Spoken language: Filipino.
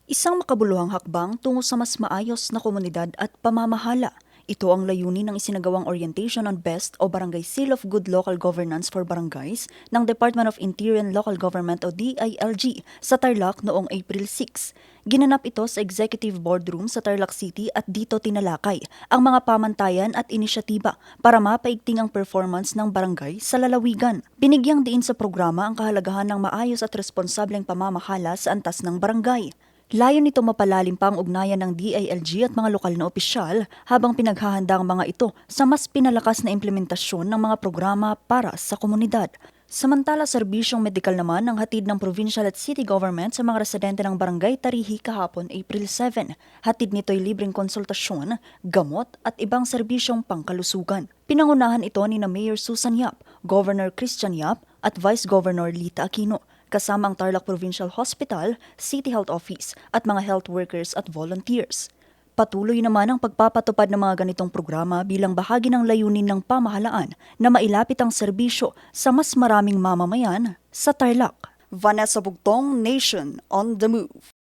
Isang makabuluhang hakbang tungo sa mas maayos na komunidad at pamamahala. Ito ang layunin ng isinagawang Orientation on Best o Barangay Seal of Good Local Governance for Barangays ng Department of Interior and Local Government o DILG sa Tarlac noong April 6. Ginanap ito sa Executive Boardroom sa Tarlac City at dito tinalakay ang mga pamantayan at inisyatiba para mapaigting ang performance ng barangay sa lalawigan. Binigyang diin sa programa ang kahalagahan ng maayos at responsableng pamamahala sa antas ng barangay. Layon nito mapalalim pa ang ugnayan ng DILG at mga lokal na opisyal habang pinaghahanda ang mga ito sa mas pinalakas na implementasyon ng mga programa para sa komunidad. Samantala, serbisyong medikal naman ang hatid ng provincial at city government sa mga residente ng Barangay Tarihi kahapon April 7. Hatid nito'y libreng konsultasyon, gamot at ibang serbisyong pangkalusugan. Pinangunahan ito ni na Mayor Susan Yap, Governor Christian Yap at Vice Governor Lita Aquino, kasama ang Tarlac Provincial Hospital, City Health Office at mga health workers at volunteers. Patuloy naman ang pagpapatupad ng mga ganitong programa bilang bahagi ng layunin ng pamahalaan na mailapit ang serbisyo sa mas maraming mamamayan sa Tarlac. Vanessa Bugtong, Nation on the Move.